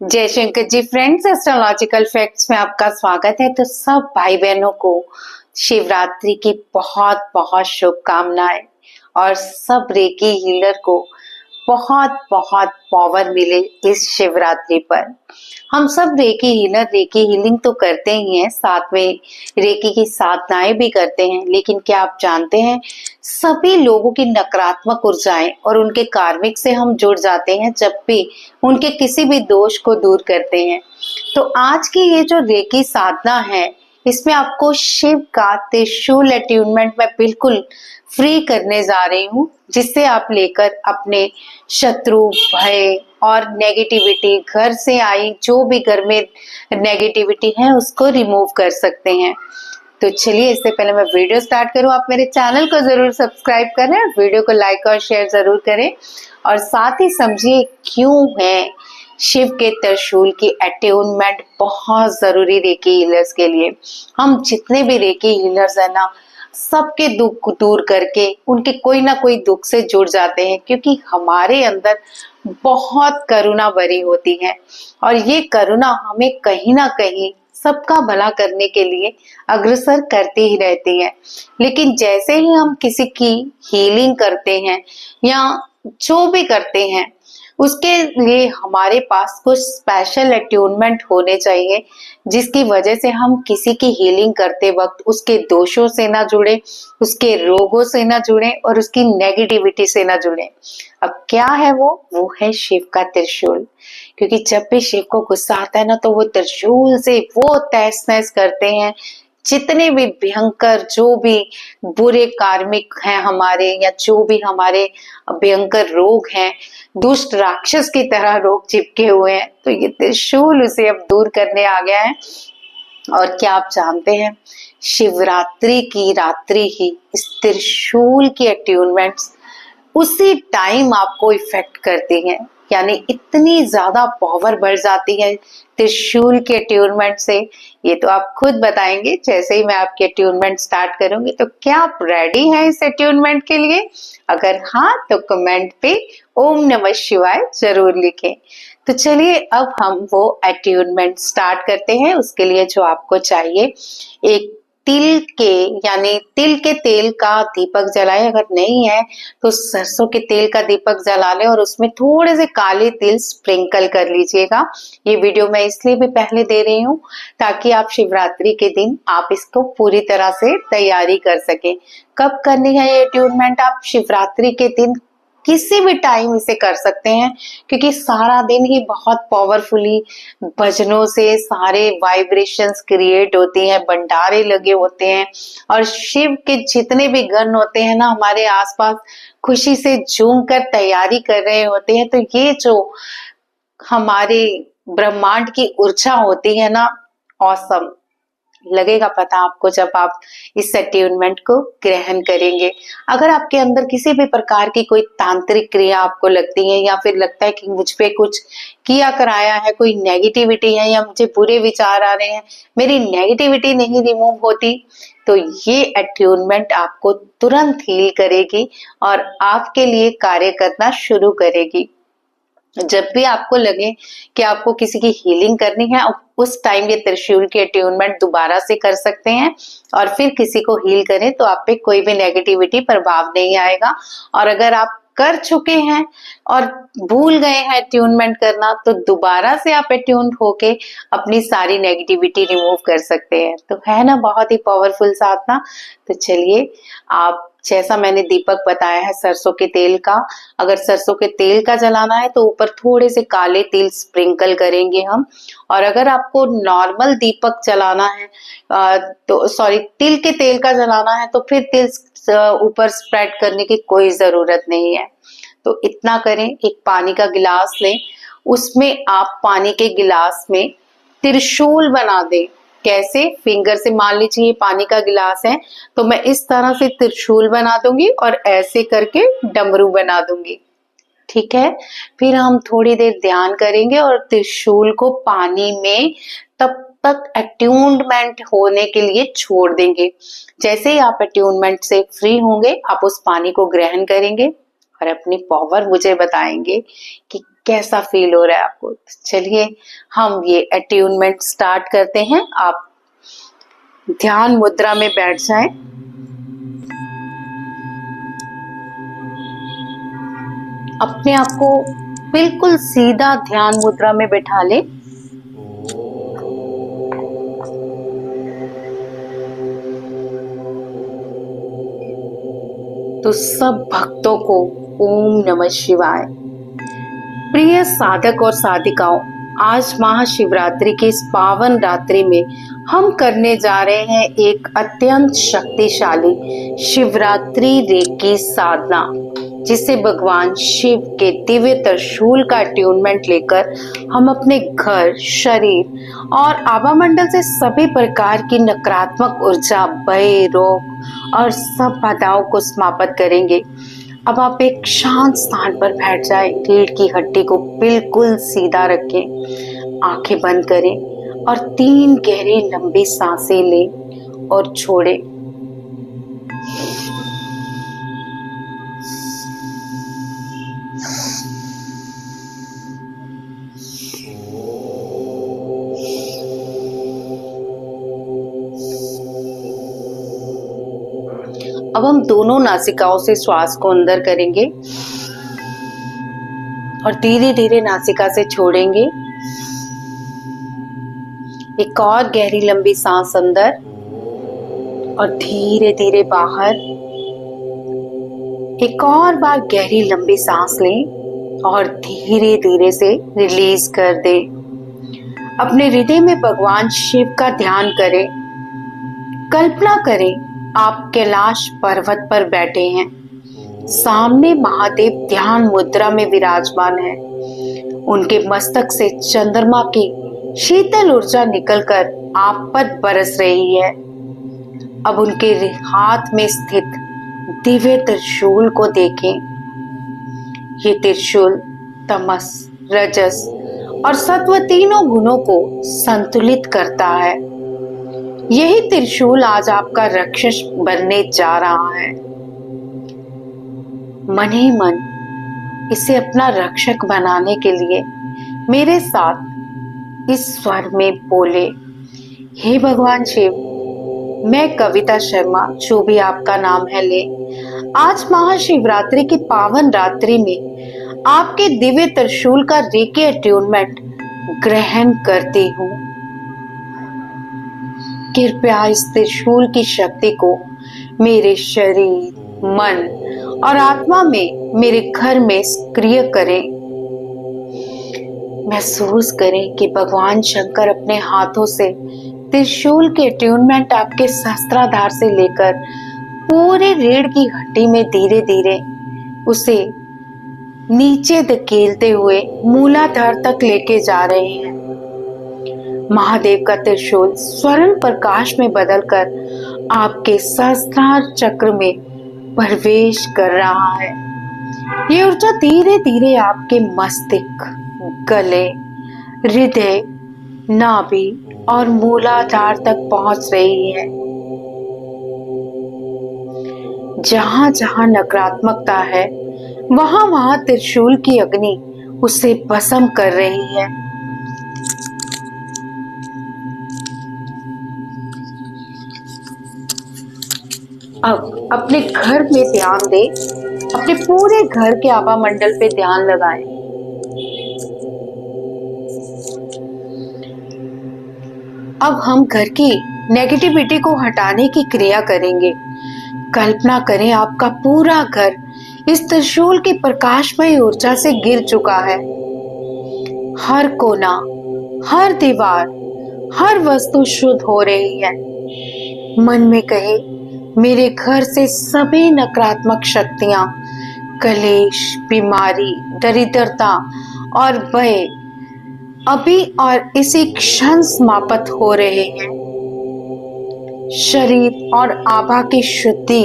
जय Shankar ji friends, astrological facts में आपका स्वागत है। तो सब भाई बहनों को शिवरात्रि की बहुत बहुत शुभकामनाएं और सब रेकी हीलर को बहुत बहुत पावर मिले इस शिवरात्रि पर। हम सब रेकी हीलर रेकी हीलिंग तो करते ही हैं, साथ में रेकी की साधनाएं भी करते हैं। लेकिन क्या आप जानते हैं, सभी लोगों की नकारात्मक ऊर्जाएं और उनके कार्मिक से हम जुड़ जाते हैं जब भी उनके किसी भी दोष को दूर करते हैं। तो आज की ये जो रेकी साधना है, इसमें आपको शिव का त्रिशूल अट्यूनमेंट मैं बिल्कुल फ्री करने जा रही हूँ, जिससे आप लेकर अपने शत्रु, भय और नेगेटिविटी, घर से आई जो भी घर में नेगेटिविटी है उसको रिमूव कर सकते हैं। तो चलिए, इससे पहले मैं वीडियो स्टार्ट करूं, आप मेरे चैनल को जरूर सब्सक्राइब करें, वीडियो को लाइक और शेयर जरूर करें और साथ ही समझिए क्यों है शिव के त्रिशूल की अट्यूनमेंट बहुत जरूरी रेकी हीलर्स के लिए। हम जितने भी रेकी हीलर्स है ना, सबके दुख दूर करके उनके कोई ना कोई दुख से जुड़ जाते हैं, क्योंकि हमारे अंदर बहुत करुणा भरी होती है और ये करुणा हमें कहीं ना कहीं सबका भला करने के लिए अग्रसर करती ही रहती है। लेकिन जैसे ही हम किसी की हीलिंग करते हैं या जो भी करते हैं, उसके लिए हमारे पास कुछ स्पेशल अट्यूनमेंट होने चाहिए, जिसकी वजह से हम किसी की हीलिंग करते वक्त उसके दोषों से ना जुड़े, उसके रोगों से ना जुड़े और उसकी नेगेटिविटी से ना जुड़े। अब क्या है वो है शिव का त्रिशूल। क्योंकि जब भी शिव को गुस्सा आता है ना, तो वो त्रिशूल से वो तहस नहस करते हैं जितने भी भयंकर, जो भी बुरे कार्मिक हैं हमारे, या जो भी हमारे भयंकर रोग हैं, दुष्ट राक्षस की तरह रोग चिपके हुए हैं, तो ये त्रिशूल उसे अब दूर करने आ गया है। और क्या आप जानते हैं, शिवरात्रि की रात्रि ही इस त्रिशूल की अट्यूनमेंट्स उसी टाइम आपको इफेक्ट करती हैं, यानी इतनी ज्यादा पावर बढ़ जाती है त्रिशूल के अट्यूनमेंट से। ये तो आप खुद बताएंगे जैसे ही मैं आपके अट्यूनमेंट स्टार्ट करूंगी। तो क्या आप रेडी हैं इस अट्यूनमेंट के लिए? अगर हाँ, तो कमेंट पे ओम नमः शिवाय जरूर लिखें। तो चलिए, अब हम वो अट्यूनमेंट स्टार्ट करते हैं। उसके लिए जो आपको चाहिए, एक तिल के यानी तिल के तेल का दीपक जलाए। अगर नहीं है तो सरसों के तेल का दीपक जला ले और उसमें थोड़े से काले तिल स्प्रिंकल कर लीजिएगा। ये वीडियो मैं इसलिए भी पहले दे रही हूँ ताकि आप शिवरात्रि के दिन आप इसको पूरी तरह से तैयारी कर सकें। कब करनी है ये अट्यूनमेंट? आप शिवरात्रि के दिन किसी भी टाइम इसे कर सकते हैं, क्योंकि सारा दिन ही बहुत पावरफुली भजनों से सारे वाइब्रेशंस क्रिएट होती हैं, भंडारे लगे होते हैं और शिव के जितने भी गण होते हैं ना हमारे आसपास, खुशी से झूम कर तैयारी कर रहे होते हैं। तो ये जो हमारे ब्रह्मांड की ऊर्जा होती है ना, ऑसम लगेगा पता आपको जब आप इस अट्यूनमेंट को ग्रहण करेंगे। अगर आपके अंदर किसी भी प्रकार की कोई तांत्रिक क्रिया आपको लगती है, या फिर लगता है कि मुझ पे कुछ किया कराया है, कोई नेगेटिविटी है, या मुझे बुरे विचार आ रहे हैं, मेरी नेगेटिविटी नहीं रिमूव होती, तो ये अट्यूनमेंट आपको तुरंत हील करेगी और आपके लिए कार्य करना शुरू करेगी। जब भी आपको लगे कि आपको किसी की हीलिंग करनी है, उस टाइम ये त्रिशूल की अट्यूनमेंट दोबारा से कर सकते हैं और फिर किसी को हील करें तो आप पे कोई भी नेगेटिविटी प्रभाव नहीं आएगा। और अगर आप कर चुके हैं और भूल गए हैं अट्यूनमेंट करना, तो दोबारा से आप अट्यून होके अपनी सारी नेगेटिविटी रिमूव कर सकते हैं। तो है ना बहुत ही पावरफुल साधना। तो चलिए, आप जैसा मैंने दीपक बताया है सरसों के तेल का, अगर सरसों के तेल का जलाना है तो ऊपर थोड़े से काले तिल स्प्रिंकल करेंगे हम। और अगर आपको नॉर्मल दीपक जलाना है, तो सॉरी, तिल के तेल का जलाना है, तो फिर तिल ऊपर स्प्रेड करने की कोई जरूरत नहीं है। तो इतना करें, एक पानी का गिलास लें, उसमें आप पानी के गिलास में त्रिशूल बना दें। कैसे? फिंगर से मान लीजिए ये पानी का गिलास है, तो मैं इस तरह से त्रिशूल बना दूंगी और ऐसे करके डमरू बना दूंगी। ठीक है, फिर हम थोड़ी देर ध्यान करेंगे और त्रिशूल को पानी में तब तक अट्यूनमेंट होने के लिए छोड़ देंगे। जैसे ही आप अट्यूनमेंट से फ्री होंगे, आप उस पानी को ग्रहण करेंगे और अपनी पावर मुझे बताएंगे कि कैसा फील हो रहा है आपको? चलिए हम ये अट्यूनमेंट स्टार्ट करते हैं। आप ध्यान मुद्रा में बैठ जाएं। अपने आप को बिल्कुल सीधा ध्यान मुद्रा में बैठा ले। तो सब भक्तों को ओम नमः शिवाय। प्रिय साधक और साधिकाओं, आज महाशिवरात्रि की इस पावन रात्रि में हम करने जा रहे हैं एक अत्यंत शक्तिशाली शिवरात्रि रेकी साधना, जिसे भगवान शिव के दिव्य त्रिशूल का ट्यूनमेंट लेकर हम अपने घर, शरीर और आभा मंडल से सभी प्रकार की नकारात्मक ऊर्जा, भय, रोग और सब बाधाओं को समाप्त करेंगे। अब आप एक शांत स्थान पर बैठ जाएं, रीढ़ की हड्डी को बिल्कुल सीधा रखें, आंखें बंद करें और 3 गहरी लंबी सांसें लें और छोड़ें। अब हम दोनों नासिकाओं से श्वास को अंदर करेंगे और धीरे धीरे नासिका से छोड़ेंगे। एक और गहरी लंबी सांस अंदर और धीरे धीरे बाहर। एक और बार गहरी लंबी सांस लें और धीरे धीरे से रिलीज कर दें। अपने हृदय में भगवान शिव का ध्यान करें। कल्पना करें आप कैलाश पर्वत पर बैठे हैं, सामने महादेव ध्यान मुद्रा में विराजमान है। उनके मस्तक से चंद्रमा की शीतल ऊर्जा निकलकर आप पर बरस रही है। अब उनके हाथ में स्थित दिव्य त्रिशूल को देखें। ये त्रिशूल तमस, रजस और सत्व तीनों गुणों को संतुलित करता है। यही त्रिशूल आज आपका रक्षक बनने जा रहा है। मन ही मन इसे अपना रक्षक बनाने के लिए मेरे साथ इस स्वर में बोले, हे भगवान शिव, मैं कविता शर्मा, जो भी आपका नाम है ले, आज महाशिवरात्रि की पावन रात्रि में आपके दिव्य त्रिशूल का रेकी अट्यूनमेंट ग्रहण करती हूँ। कृपया इस त्रिशूल की शक्ति को मेरे शरीर, मन और आत्मा में, मेरे घर में सक्रिय करें। महसूस करें कि भगवान शंकर अपने हाथों से त्रिशूल के अट्यूनमेंट आपके सहस्त्राधार से लेकर पूरे रीढ़ की हड्डी में धीरे धीरे उसे नीचे धकेलते हुए मूलाधार तक लेके जा रहे हैं। महादेव का त्रिशूल स्वर्ण प्रकाश में बदलकर आपके सहस्त्रार चक्र में प्रवेश कर रहा है। ये ऊर्जा धीरे धीरे आपके मस्तिष्क, गले, हृदय, नाभि और मूलाधार तक पहुंच रही है। जहां जहां नकारात्मकता है, वहां वहां त्रिशूल की अग्नि उसे भस्म कर रही है। अब अपने घर में ध्यान दें, अपने पूरे घर के आभा मंडल पे ध्यान लगाएं। अब हम घर की नेगेटिविटी को हटाने की क्रिया करेंगे। कल्पना करें आपका पूरा घर इस त्रिशूल की प्रकाशमय ऊर्जा से घिर चुका है। हर कोना, हर दीवार, हर वस्तु शुद्ध हो रही है। मन में कहे, मेरे घर से सभी नकारात्मक शक्तियां, कलेश, बीमारी, दरिद्रता और भय अभी और इसी क्षण समाप्त हो रहे हैं। शरीर और आभा की शुद्धि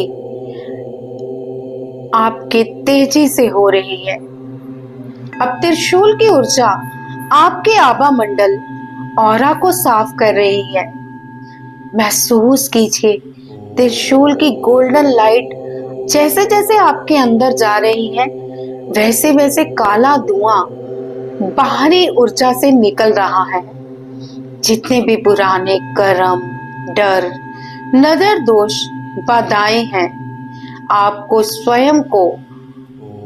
आपके तेजी से हो रही है। अब त्रिशूल की ऊर्जा आपके आभा मंडल ऑरा को साफ कर रही है। महसूस कीजिए त्रिशूल की गोल्डन लाइट जैसे जैसे आपके अंदर जा रही है, वैसे वैसे काला धुआं बाहरी ऊर्जा से निकल रहा है। जितने भी पुराने कर्म, डर, नजर दोष, बाधाएं हैं, आपको स्वयं को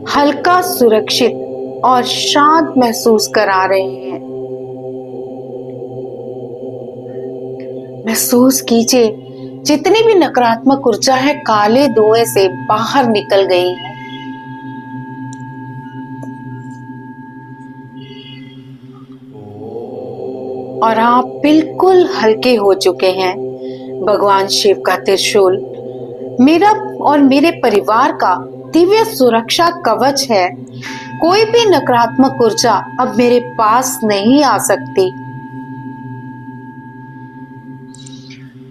हल्का, सुरक्षित और शांत महसूस करा रहे हैं। महसूस कीजिए जितनी भी नकारात्मक ऊर्जा है काले धुएं से बाहर निकल गई है। और आप बिल्कुल हल्के हो चुके हैं। भगवान शिव का त्रिशूल मेरा और मेरे परिवार का दिव्य सुरक्षा कवच है। कोई भी नकारात्मक ऊर्जा अब मेरे पास नहीं आ सकती।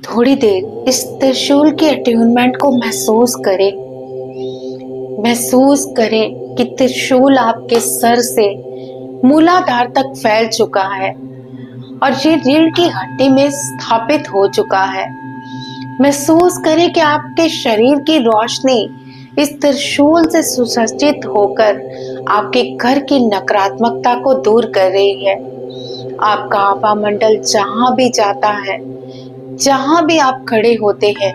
थोड़ी देर इस त्रिशूल के अट्यूनमेंट को महसूस करें। महसूस करें कि त्रिशूल आपके सर से मूलाधार तक फैल चुका है और ये रीढ़ की हड्डी में स्थापित हो चुका है। महसूस करें कि आपके शरीर की रोशनी इस त्रिशूल से सुसज्जित होकर आपके घर की नकारात्मकता को दूर कर रही है। आपका आभा मंडल जहां भी जाता है, जहां भी आप खड़े होते हैं,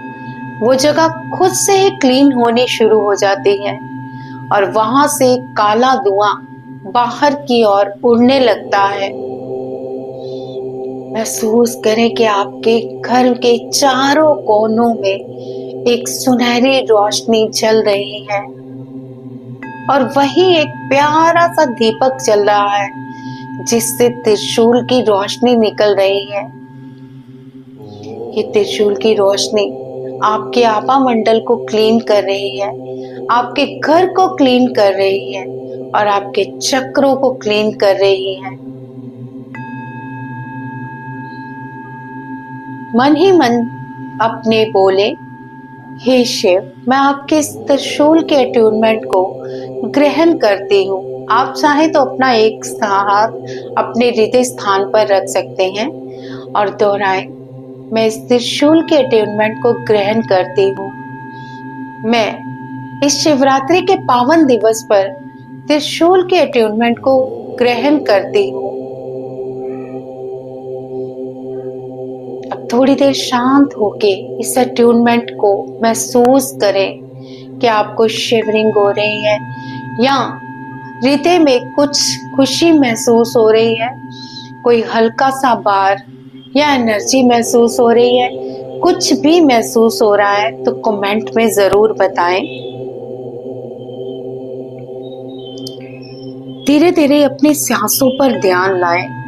वो जगह खुद से ही क्लीन होनी शुरू हो जाती है और वहां से काला धुआं बाहर की ओर उड़ने लगता है। महसूस करें कि आपके घर के चारों कोनों में एक सुनहरी रोशनी जल रही है और वही एक प्यारा सा दीपक जल रहा है जिससे त्रिशूल की रोशनी निकल रही है। ये त्रिशूल की रोशनी आपके आभा मंडल को क्लीन कर रही है, आपके घर को क्लीन कर रही है और आपके चक्रों को क्लीन कर रही है। मन ही मन अपने बोले, हे शिव, मैं आपके इस त्रिशूल के अट्यूनमेंट को ग्रहण करती हूँ। आप चाहे तो अपना एक हाथ अपने हृदय स्थान पर रख सकते हैं और दोहराएं, मैं इस त्रिशूल के अट्यूनमेंट को ग्रहण करती हूँ। मैं इस शिवरात्रि के पावन दिवस पर त्रिशूल के अट्यूनमेंट को ग्रहण करती हूँ। अब थोड़ी देर शांत होके इस अट्यूनमेंट को महसूस करें कि आपको शिवरिंग हो रही है या हृदय में कुछ खुशी महसूस हो रही है, कोई हल्का सा भार या एनर्जी महसूस हो रही है। कुछ भी महसूस हो रहा है तो कमेंट में जरूर बताएं। धीरे धीरे अपनी सांसों पर ध्यान लाएं।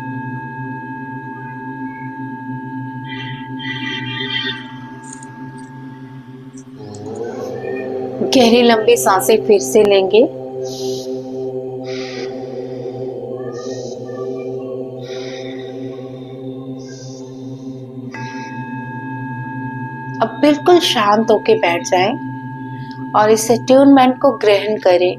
गहरी लंबी सांसें फिर से लेंगे। अब बिल्कुल शांत होके बैठ जाएं और इस अट्यूनमेंट को ग्रहण करें।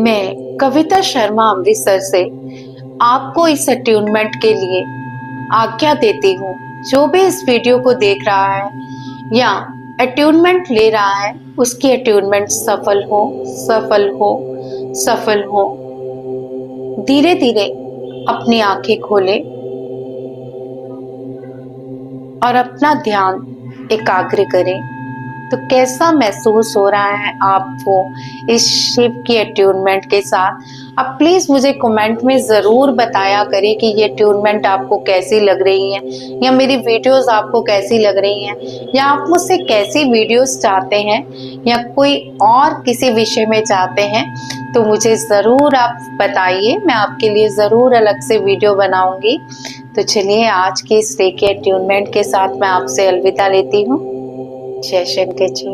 मैं कविता शर्मा अमृतसर से आपको इस अट्यूनमेंट के लिए आज्ञा देती हूँ। जो भी इस वीडियो को देख रहा है या अट्यूनमेंट ले रहा है, उसकी अट्यूनमेंट सफल हो, सफल हो, सफल हो। धीरे धीरे अपनी आंखें खोलें और अपना ध्यान एकाग्र करें। तो कैसा महसूस हो रहा है आपको इस शिव की अट्यूनमेंट के साथ? अब प्लीज मुझे कमेंट में जरूर बताया करें कि ये अट्यूनमेंट आपको कैसी लग रही है या मेरी वीडियोस आपको कैसी लग रही हैं, या आप मुझसे कैसी वीडियोस चाहते हैं या कोई और किसी विषय में चाहते हैं तो मुझे जरूर आप बताइए। मैं आपके लिए जरूर अलग से वीडियो बनाऊंगी। तो चलिए आज की इस रेकी अट्यूनमेंट के साथ मैं आपसे अलविदा लेती हूँ। जय शंकर जी।